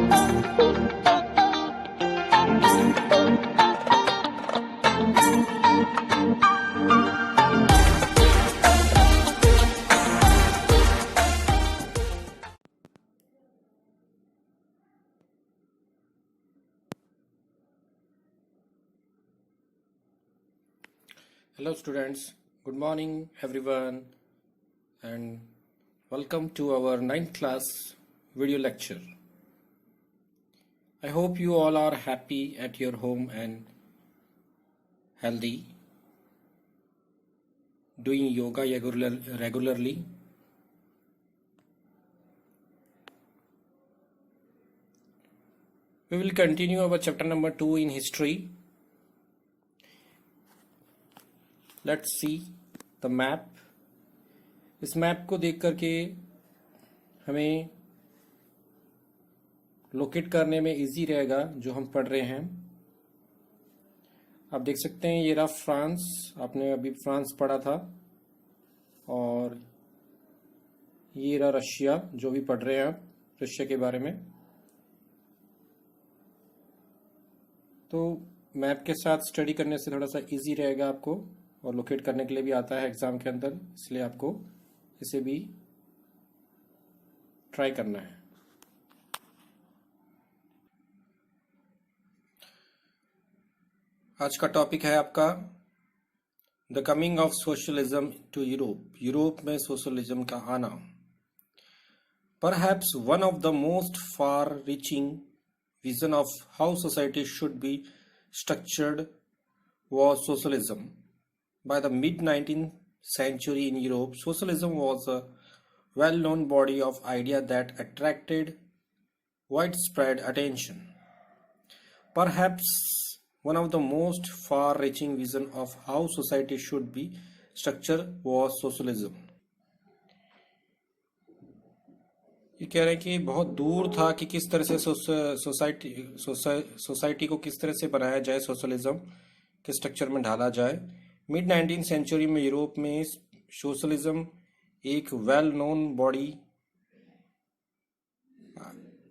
Hello students, good morning everyone and welcome to our 9th class video lecture. I hope you all are happy at your home and healthy, doing yoga regularly. We will continue our chapter number 2 in history. Let's see the map. इस map को देख करके हमें locate करने में easy रहेगा जो हम पढ़ रहे हैं। आप देख सकते हैं ये रहा फ्रांस, आपने अभी फ्रांस पढ़ा था, और ये रहा रशिया जो भी पढ़ रहे हैं आप रशिया के बारे में। तो मैप के साथ स्टडी करने से थोड़ा सा इजी रहेगा आपको, और लोकेट करने के लिए भी आता है एग्जाम के अंदर, इसलिए आपको इसे भी ट्राई करना है। आज का टॉपिक है आपका the coming of socialism to Europe, Europe में सोशलिज्म का आना। Perhaps one of the most far reaching vision of how society should be structured was socialism. By the mid-19th century in Europe, socialism was a well-known body of ideas that attracted widespread attention. Perhaps one of the most far-reaching visions of how society should be structured was socialism. ये कह रहे हैं कि बहुत दूर था कि किस तरह से सोसाइटी को किस तरह से बनाया जाए, सोशलिज्म के स्ट्रक्चर में ढाला जाए। मिड 19th सेंचुरी में यूरोप में सोशलिज्म एक well known body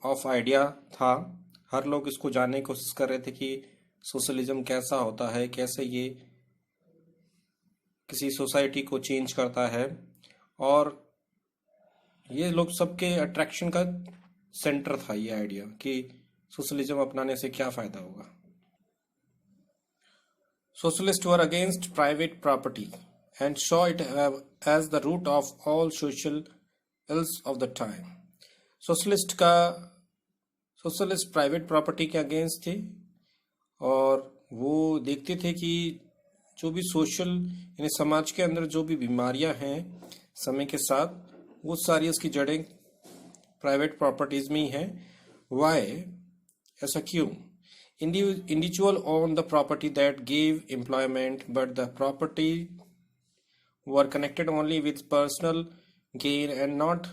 of idea था। हर लोग इसको जानने की कोशिश कर रहे थे कि सोशलिज्म कैसा होता है, कैसे ये किसी सोसाइटी को चेंज करता है, और ये लोग सबके अट्रैक्शन का सेंटर था ये आइडिया कि सोशलिज्म अपनाने से क्या फायदा होगा। Socialists were against private property and saw it as the root of all social ills of the time. Socialist private property के अगेंस्ट थे, और वो देखते थे कि जो भी सोशल यानी समाज के अंदर जो भी बीमारियां हैं समय के साथ, वो सारी इसकी जड़ें प्राइवेट प्रॉपर्टीज में ही हैं। वाई, ऐसा क्यों? Individual owned the property that gave employment, but the property were connected only with personal gain and not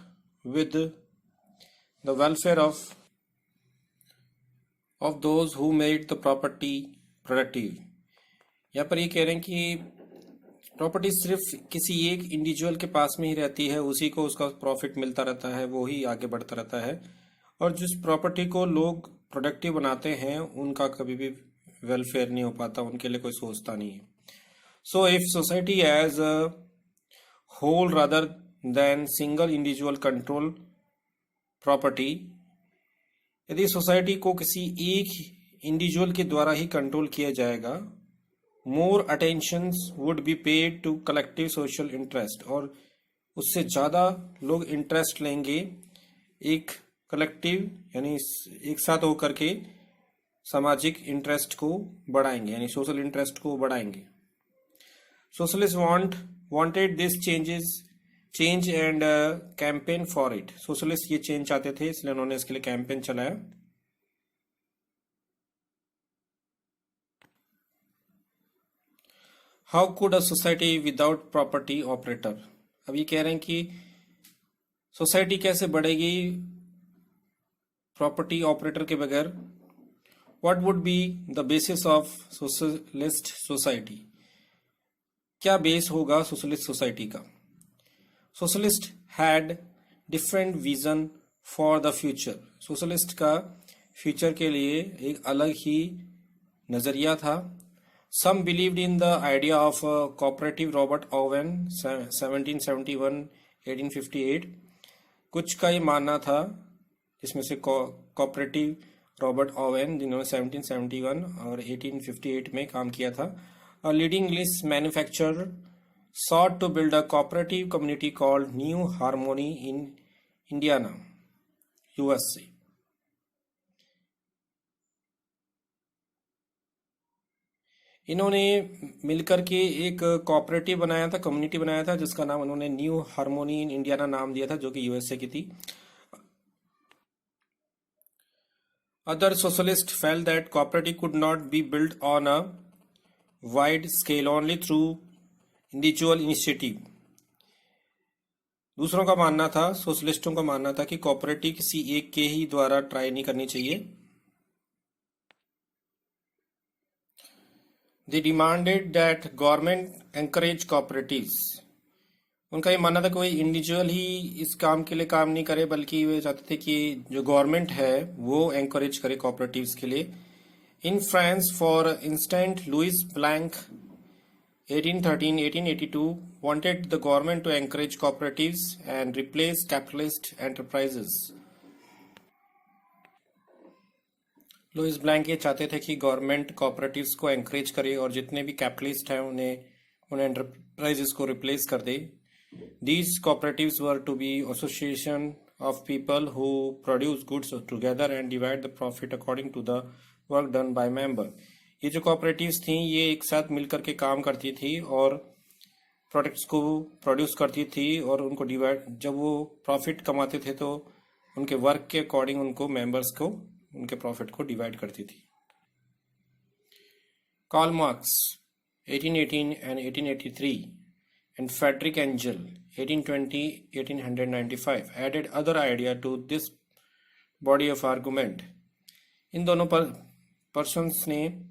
with the welfare of those who made the property productive. यहाँ पर ये कह रहे हैं कि प्रॉपर्टी सिर्फ किसी एक इंडिविजुअल के पास में ही रहती है, उसी को उसका प्रॉफिट मिलता रहता है, वो ही आगे बढ़ता रहता है, और जिस प्रॉपर्टी को लोग प्रोडक्टिव बनाते हैं उनका कभी भी वेलफेयर नहीं हो पाता, उनके लिए कोई सोचता नहीं है। So if society as a whole rather than single individual control property, यदि सोसाइटी को किसी एक इंडिविजुअल के द्वारा ही कंट्रोल किया जाएगा, more attention would be paid to collective social interest, और उससे ज़्यादा लोग इंटरेस्ट लेंगे एक कलेक्टिव यानी एक साथ होकर के सामाजिक इंटरेस्ट को बढ़ाएंगे, यानी सोशल इंटरेस्ट को बढ़ाएंगे। Socialist wanted this change and campaign for it. Socialist ये चेंज चाहते थे, इसलिए उन्होंने इसके लिए कैंपेन चलाया। How could a society without property operator? अब ये कह रहे हैं कि सोसाइटी कैसे बढ़ेगी प्रॉपर्टी ऑपरेटर के बगैर। What would be the basis of socialist society? क्या बेस होगा सोशलिस्ट सोसाइटी का? Socialist had different vision for the future. Socialist का फीचर के लिए एक अलग ही नज़रिया था। Some believed in the idea of cooperative Robert Owen 1771-1858। कुछ का ये मानना था, जिसमें से कोऑपरेटिव रॉबर्ट ओवेन जिन्होंने 1771 और 1858 में काम किया था। A leading English manufacturer sought to build a cooperative community called New Harmony in Indiana, USA। इन्होंने मिलकर के एक कोऑपरेटिव बनाया था, कम्युनिटी बनाया था, जिसका नाम उन्होंने न्यू हार्मोनी इन इंडियाना नाम दिया था, जो कि यूएसए की थी। Other socialist felt that cooperative could not be build on a wide scale only through individual initiative. दूसरों का मानना था, सोशलिस्टों का मानना था कि कोऑपरेटिव किसी एक के ही द्वारा ट्राई नहीं करनी चाहिए। They demanded that government encourage cooperatives। उनका ये मानना था कि कोई इंडिविजुअल ही इस काम के लिए काम नहीं करे, बल्कि वे चाहते थे कि जो गवर्नमेंट है वो एंकरेज करे कॉपरेटिव्स के लिए। In France for instant Louis Blanc 1813-1882 wanted the government to encourage cooperatives and replace capitalist enterprises। Louis Blanc ये चाहते थे कि गवर्नमेंट कॉपरेटिव्स को एंकरेज करे और जितने भी कैपिटलिस्ट हैं उन एंटरप्राइजेस को रिप्लेस कर दे। These cooperatives were to be association of people who produce goods together and divide the profit according to the work done by member. ये जो कॉपरेटिव्स थी ये एक साथ मिलकर के काम करती थी और प्रोडक्ट्स को प्रोड्यूस करती थी, और उनको डिवाइड, जब वो प्रॉफिट कमाते थे तो उनके वर्क के अकॉर्डिंग उनको मेंबर्स को उनके प्रॉफिट को डिवाइड करती थी। Karl Marx 1818 and 1883 and Frederick Engel 1820-1895 added other idea to this body of argument। इन दोनों पर्सन्स ने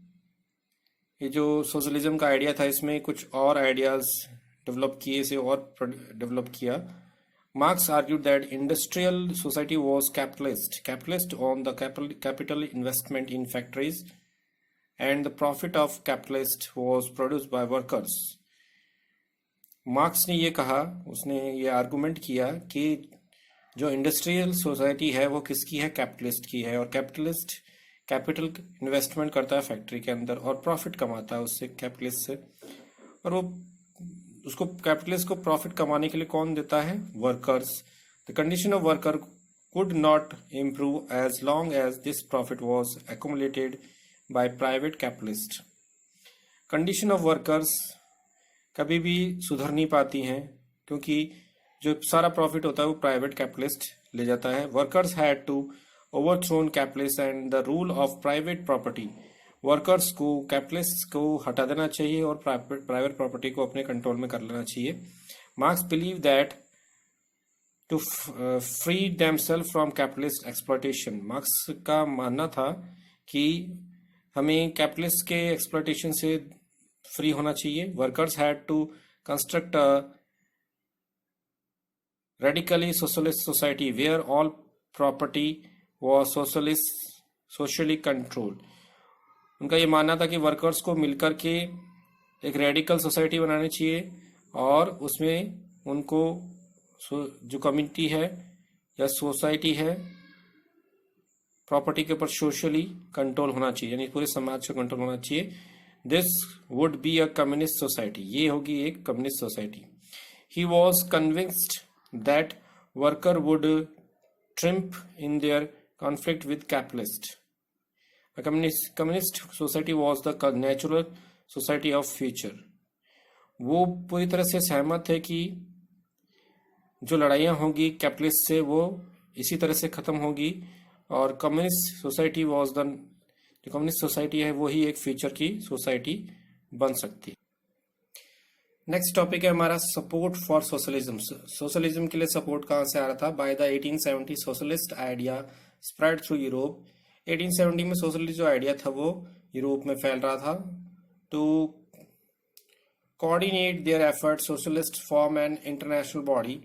ये जो सोशलिज्म का आइडिया था इसमें कुछ और आइडियाज डेवलप किए, इसे और डेवलप किया। Marx argued that industrial society was capitalist on the capital investment in factories, and the profit of capitalist was produced by workers। Marks ने ये कहा, उसने ये आर्गुमेंट किया कि जो इंडस्ट्रियल सोसाइटी है वो किसकी है, कैपिटलिस्ट की है, और कैपिटलिस्ट कैपिटल इन्वेस्टमेंट करता है फैक्ट्री के अंदर और प्रॉफिट कमाता है उससे, कैपिटलिस्ट से, और वो उसको कैपिटलिस्ट को प्रॉफिट कमाने के लिए कौन देता है, workers. The condition of worker could not improve as long as this profit was accumulated by private capitalist. Condition of workers कभी भी सुधर नहीं पाती हैं, क्योंकि जो सारा प्रॉफिट होता है वो प्राइवेट कैपिटलिस्ट ले जाता है। Workers had to overthrown capitalist and the rule of private property. Workers को, कैपिटलिस्ट को हटा देना चाहिए और प्राइवेट प्रॉपर्टी को अपने कंट्रोल में कर लेना चाहिए। Marx believe that to free themselves from capitalist exploitation. Marx का मानना था कि हमें कैपिटलिस्ट के एक्सप्लॉयटेशन से फ्री होना चाहिए। Workers had to construct a radically socialist society where all property was socially controlled. उनका ये मानना था कि वर्कर्स को मिलकर के एक रेडिकल सोसाइटी बनानी चाहिए और उसमें उनको जो कम्युनिटी है या सोसाइटी है प्रॉपर्टी के ऊपर सोशली कंट्रोल होना चाहिए, यानी पूरे समाज का कंट्रोल होना चाहिए। This would be a communist society, ये होगी एक communist society. He was convinced that worker would triumph in their conflict with capitalist. Communist society was the natural society of future. वो पूरी तरह से सहमत है कि जो लड़ाइयाँ होंगी कैपिटलिस्ट से वो इसी तरह से ख़त्म होगी, और कम्युनिस्ट सोसाइटी वॉज द, जो कम्युनिस्ट सोसाइटी है वो ही एक फ्यूचर की सोसाइटी बन सकती। नेक्स्ट टॉपिक है हमारा सपोर्ट फॉर सोशलिज्म। सोशलिज्म के लिए सपोर्ट कहाँ से आ रहा था? By the 1870 socialist idea spread through Europe. 1870 में सोशलिस्ट जो आइडिया था वो यूरोप में फैल रहा था। To coordinate their effort socialist form an international body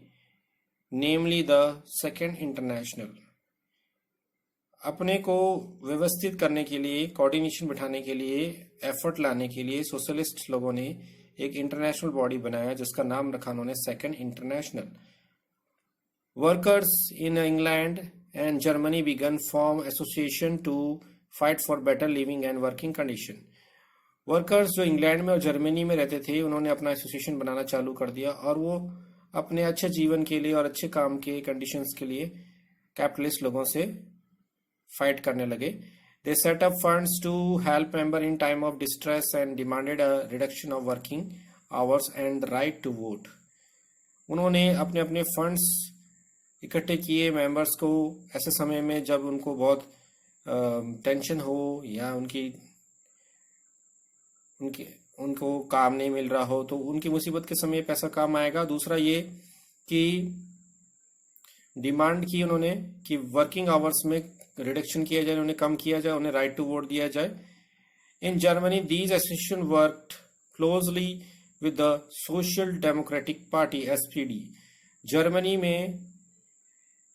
namely the Second International. अपने को व्यवस्थित करने के लिए, कोऑर्डिनेशन बिठाने के लिए, एफर्ट लाने के लिए सोशलिस्ट लोगों ने एक इंटरनेशनल बॉडी बनाया जिसका नाम रखा उन्होंने Second International. Workers in England and Germany began form association to fight for better living and working condition. Workers जो इंग्लैंड में और जर्मनी में रहते थे उन्होंने अपना एसोसिएशन बनाना चालू कर दिया और वो अपने अच्छे जीवन के लिए और अच्छे काम के कंडीशंस के लिए कैपिटलिस्ट लोगों से फाइट करने लगे। They set up funds to help member in time of distress and demanded a reduction of working hours and right to vote. उन्होंने अपने अपने फंड्स इकट्ठे किए मेंबर्स को ऐसे समय में जब उनको बहुत टेंशन हो या उनको काम नहीं मिल रहा हो, तो उनकी मुसीबत के समय पैसा काम आएगा। दूसरा ये कि डिमांड की उन्होंने कि वर्किंग आवर्स में रिडक्शन किया जाए, उन्हें कम किया जाए, उन्हें राइट टू वोट दिया जाए। In Germany these association worked closely with the social democratic party SPD. Germany में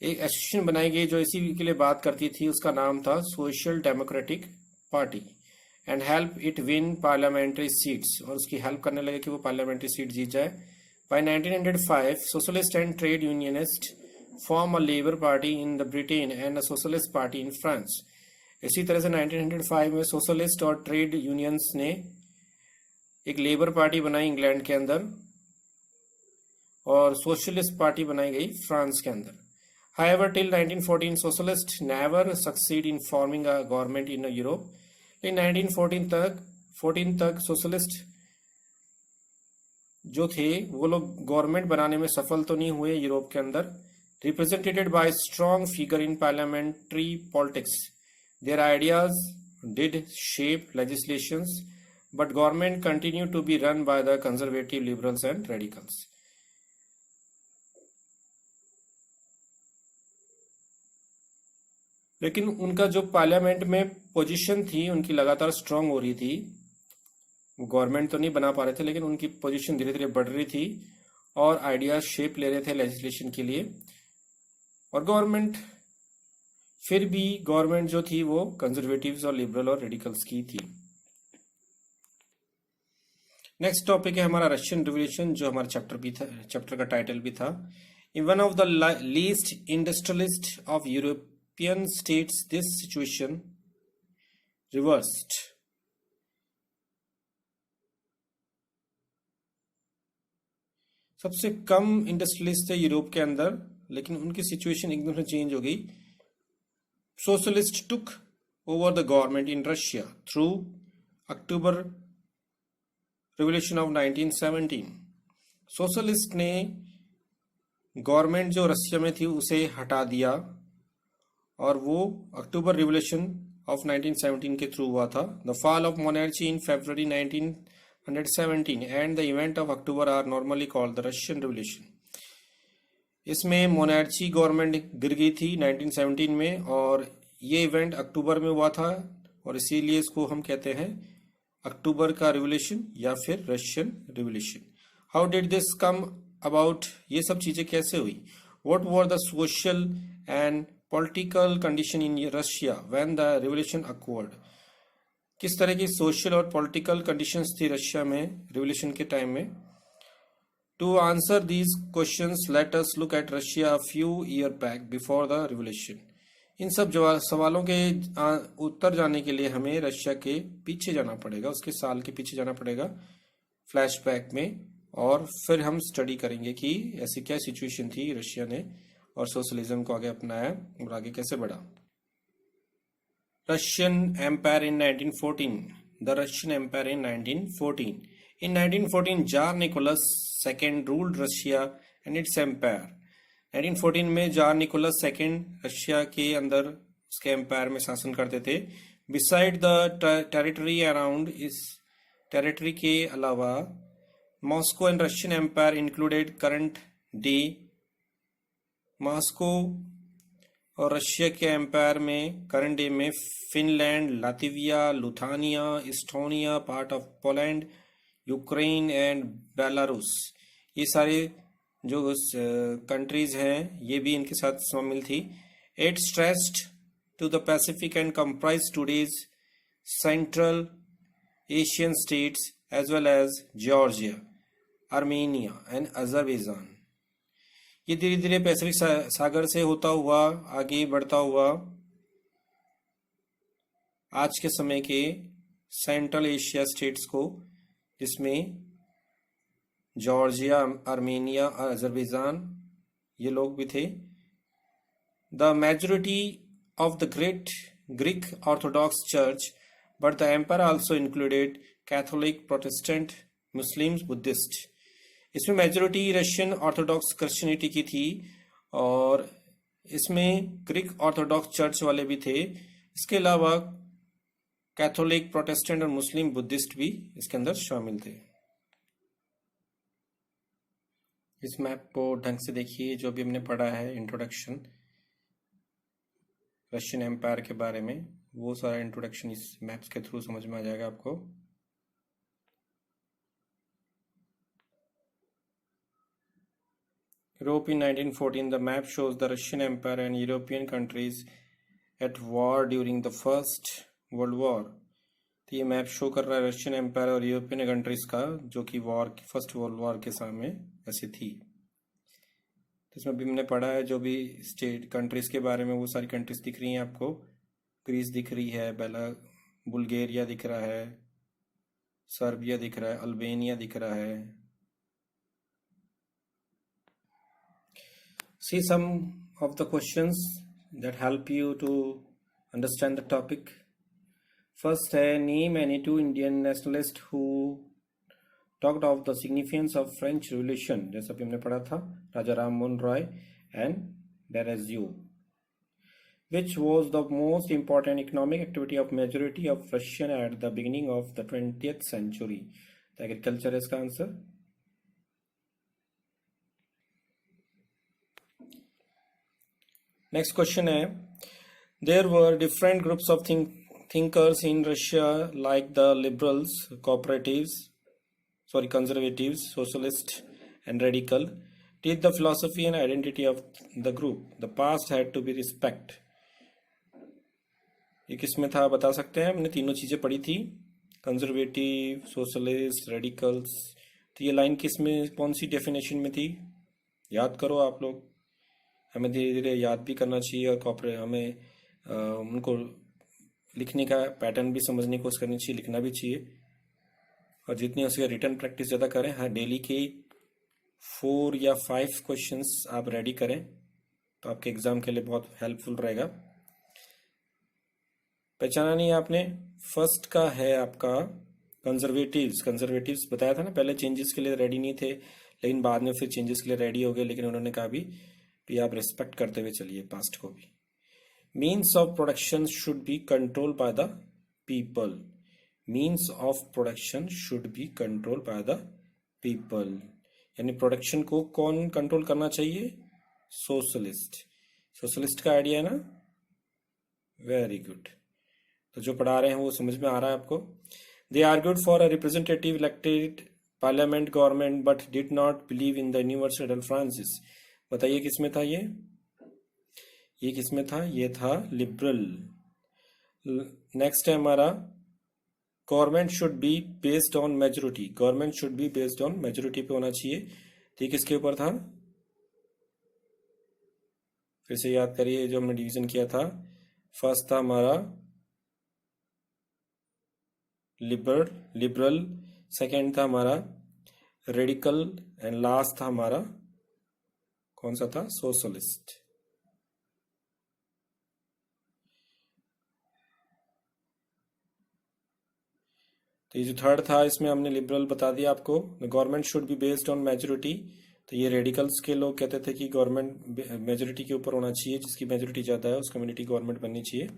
एक एसोसिएशन बनाई गई जो इसी के लिए बात करती थी, उसका नाम था social democratic party, and help it win parliamentary seats, और उसकी हेल्प करने लगे कि वो पार्लियामेंट्री सीट जीत जाए। By 1905 socialist and trade unionist form a Labour Party in the Britain and a socialist party in France. इसी तरह से 1905 में सोशलिस्ट और ट्रेड यूनियंस ने एक लेबर पार्टी बनाई इंग्लैंड के अंदर और सोशलिस्ट पार्टी बनाई गई फ्रांस के अंदर। However, till 1914, socialists never succeed in forming a government in Europe. In 1914 तक सोशलिस्ट जो थे वो लोग गवर्नमेंट बनाने में सफल तो नहीं हुए यूरोप के अंदर। Represented by strong figure in parliamentary politics, their ideas did shape legislations, but government continue to be run by the conservative liberals and radicals. लेकिन उनका जो पार्लियामेंट में पोजीशन थी उनकी लगातार स्ट्रांग हो रही थी। वो गवर्नमेंट तो नहीं बना पा रहे थे लेकिन उनकी पोजीशन धीरे धीरे बढ़ रही थी और आइडियाज शेप ले रहे थे लेजिस्लेशन के लिए। और गवर्नमेंट जो थी वो कंजर्वेटिव्स और लिबरल और रेडिकल्स की थी। नेक्स्ट टॉपिक है हमारा रशियन रिवॉल्यूशन, जो हमारा चैप्टर का टाइटल भी था। In one of the least industrialist of European states this situation reversed. सबसे कम इंडस्ट्रियलिस्ट थे यूरोप के अंदर, लेकिन उनकी सिचुएशन एकदम से चेंज हो गई। Socialist took over the government in Russia through October revolution of 1917। Socialist ने गवर्नमेंट जो रशिया में थी उसे हटा दिया और वो अक्टूबर रिवॉल्यूशन ऑफ 1917 के थ्रू हुआ था। The fall of monarchy in February 1917 and the event of October are normally called the Russian Revolution. इसमें मोनार्ची गवर्नमेंट गिर गई थी 1917 में और ये इवेंट अक्टूबर में हुआ था और इसीलिए इसको हम कहते हैं अक्टूबर का रिवॉल्यूशन या फिर Russian revolution. How did this come about? ये सब चीजें कैसे हुई? What were the social and political condition in Russia when the revolution occurred? किस तरह की सोशल और पॉलिटिकल कंडीशंस थी रशिया में रिवॉल्यूशन के टाइम में? To answer these questions let us look at Russia few year back before the revolution. इन सब सवालों के उत्तर जाने के लिए हमें रशिया के पीछे जाना पड़ेगा, उसके साल के पीछे जाना पड़ेगा फ्लैशबैक में, और फिर हम स्टडी करेंगे कि ऐसी क्या सिचुएशन थी रशिया ने और सोशलिज्म को आगे अपनाया और आगे कैसे बढ़ा। Russian Empire in 1914। The Russian Empire in 1914। In 1914, tsar Nicholas second ruled Russia and its empire. 1914 में जार निकोलस सेकेंड रशिया के अंदर उसके एम्पायर में शासन करते थे। बिसाइड द टेरिटरी अराउंड, इस टेरिटरी के अलावा Moscow and Russian Empire included current day. Moscow और रशिया के एम्पायर में करंट डे में Finland, Latvia, Lithuania, Estonia, part of Poland, Ukraine and Belarus, ये सारे जो कंट्रीज हैं ये भी इनके साथ शामिल थी। It stressed to the Pacific and comprise today's Central Asian states as well as Georgia, Armenia and Azerbaijan. ये धीरे धीरे पैसिफिक सागर से होता हुआ आगे बढ़ता हुआ आज के समय के सेंट्रल एशिया स्टेट्स को, जिसमें जॉर्जिया, आर्मेनिया और अजरबैजान ये लोग भी थे. The majority of the Greek Orthodox Church, but the empire also included Catholic, Protestant, Muslims, Buddhist. इसमें मेजॉरिटी रशियन ऑर्थोडॉक्स क्रिश्चियनिटी की थी और इसमें ग्रीक ऑर्थोडॉक्स चर्च वाले भी थे. इसके अलावा कैथोलिक, प्रोटेस्टेंट और मुस्लिम, बुद्धिस्ट भी इसके अंदर शामिल थे. इस मैप को ढंग से देखिए. जो भी हमने पढ़ा है इंट्रोडक्शन रशियन एम्पायर के बारे में, वो सारा इंट्रोडक्शन इस मैप्स के थ्रू समझ में आ जाएगा आपको. Europe in 1914, the map shows the Russian Empire and European countries at war during the First World War. तो ये मैप शो कर रहा है रशियन एम्पायर और यूरोपियन कंट्रीज का, जो कि फर्स्ट वर्ल्ड वॉर के समय ऐसी थी. तो इसमें भी हमने पढ़ा है जो भी स्टेट कंट्रीज के बारे में, वो सारी कंट्रीज दिख रही हैं आपको. ग्रीस दिख रही है, बुल्गारिया दिख रहा है, सर्बिया दिख रहा है, अल्बानिया दिख रहा है. See some of the questions that help you to understand the topic. First है, name any two Indian nationalists who talked of the significance of French Revolution. जैसा भी हमने पढ़ा था, Raja Ram Mohan Roy and Derazio. Which was the most important economic activity of majority of Russian at the beginning of the 20th century? तो agriculture है इसका answer. Next question है, there were different groups of thinkers in Russia like the liberals, conservatives, socialists and radical. Did the philosophy and identity of the group. The past had to be respect. ये किसमें था बता सकते हैं? हमने तीनों चीजें पढ़ी थी, कंजर्वेटिव, सोशलिस्ट, रेडिकल्स. तो ये लाइन किसमें, कौन सी डेफिनेशन में थी? याद करो आप लोग. हमें धीरे धीरे याद भी करना चाहिए और हमें उनको लिखने का पैटर्न भी समझने की कोशिश करनी चाहिए, लिखना भी चाहिए. और जितनी उसकी रिटर्न प्रैक्टिस ज़्यादा करें. हाँ, डेली के 4 या 5 क्वेश्चंस आप रेडी करें तो आपके एग्जाम के लिए बहुत हेल्पफुल रहेगा. पहचाना नहीं आपने? फर्स्ट का है आपका कंजर्वेटिव्स बताया था ना, पहले चेंजेस के लिए रेडी नहीं थे, लेकिन बाद में फिर चेंजेस के लिए रेडी हो गए. लेकिन उन्होंने कहा भी आप रिस्पेक्ट करते हुए चलिए पास्ट को भी. Means of production should be control by the people. Means of production should be control by the people, यानी प्रोडक्शन को कौन कंट्रोल करना चाहिए? सोशलिस्ट का आइडिया है ना. Very good. तो जो पढ़ा रहे हैं वो समझ में आ रहा है आपको. They argued for a representative elected parliament government but did not believe in the universal franchise. बताइए किसमें था ये किसमें था? ये था लिबरल. नेक्स्ट है हमारा, government should be based on majority. Government should be based on majority पे होना चाहिए. तो ये किसके ऊपर था? फिर से याद करिए जो हमने डिवीजन किया था. फर्स्ट था हमारा लिबरल, सेकेंड था हमारा रेडिकल एंड लास्ट था हमारा कौन सा था? सोशलिस्ट. तो ये जो थर्ड था इसमें हमने लिबरल बता दिया आपको. Government should be based on majority. तो ये रेडिकल्स के लोग कहते थे कि गवर्नमेंट मेजोरिटी के ऊपर होना चाहिए, जिसकी मेजोरिटी ज्यादा है उस कम्युनिटी गवर्नमेंट बननी चाहिए.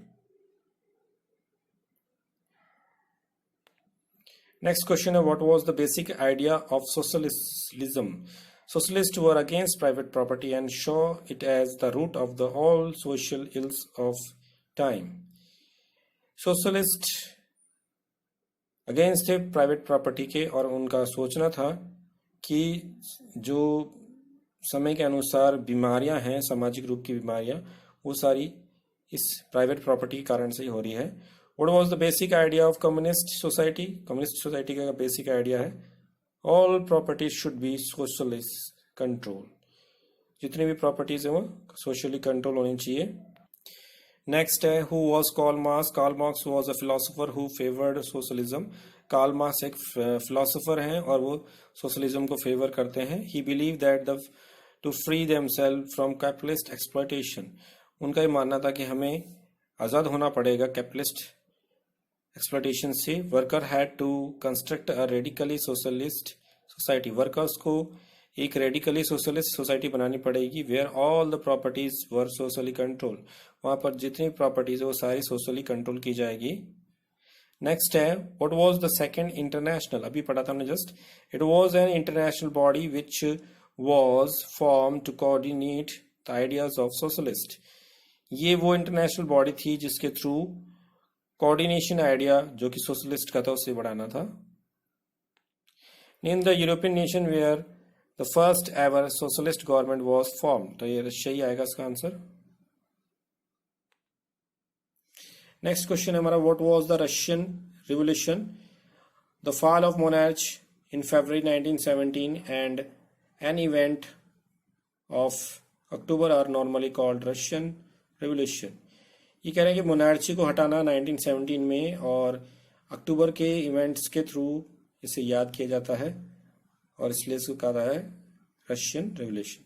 नेक्स्ट क्वेश्चन है, what was the basic idea of socialism. Socialists were against private property and saw it as the root of all social ills of time. Socialist against थे private property के, और उनका सोचना था कि जो समय के अनुसार बीमारियां हैं, सामाजिक रूप की बीमारियां, वो सारी इस प्राइवेट प्रॉपर्टी के कारण से ही हो रही है। What was the basic idea of communist society? Communist society का बेसिक आइडिया है all properties should be socially control, जितनी भी प्रॉपर्टीज है वो सोशली कंट्रोल होनी चाहिए। नेक्स्ट है who was Karl Marx? Karl Marx was a philosopher who favoured socialism. Karl Marx एक फिलोसोफर हैं और वो सोशलिज्म को फेवर करते हैं। He believe that the to free themselves from capitalist exploitation, उनका ये मानना था कि हमें आज़ाद होना पड़ेगा कैपिटलिस्ट एक्सप्लॉयटेशन से। Worker had to construct a radically socialist society, workers को एक रेडिकली सोशलिस्ट सोसाइटी बनानी पड़ेगी where all the properties were socially control, वहां पर जितनी प्रॉपर्टीज है वो सारी सोशली कंट्रोल की जाएगी। नेक्स्ट है what was the second international? अभी पढ़ा था हमने just. It was an international body which was form to coordinate the ideas of socialist, ये वो इंटरनेशनल बॉडी थी जिसके थ्रू कोऑर्डिनेशन आइडिया जो कि सोशलिस्ट का था उससे बढ़ाना था। Name the European nation where the first ever socialist government was form, तो ये रशिया ही आएगा इसका आंसर। नेक्स्ट क्वेश्चन है हमारा what was the Russian revolution? The fall of monarch in February 1917 and an event of October are normally called Russian revolution. ये कह रहे हैं कि मोनार्ची को हटाना 1917 में और अक्टूबर के इवेंट्स के थ्रू इसे याद किया जाता है और इसलिए इसको कहा है Russian revolution.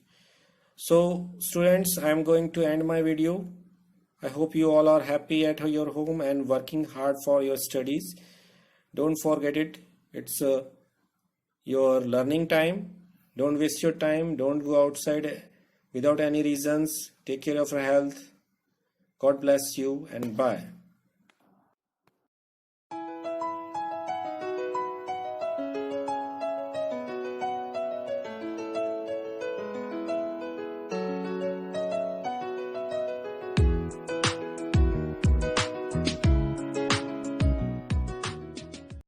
So students, I am going to end my video. I hope you all are happy at your home and working hard for your studies. Don't forget it. It's your learning time. Don't waste your time. Don't go outside without any reasons. Take care of your health. God bless you and bye.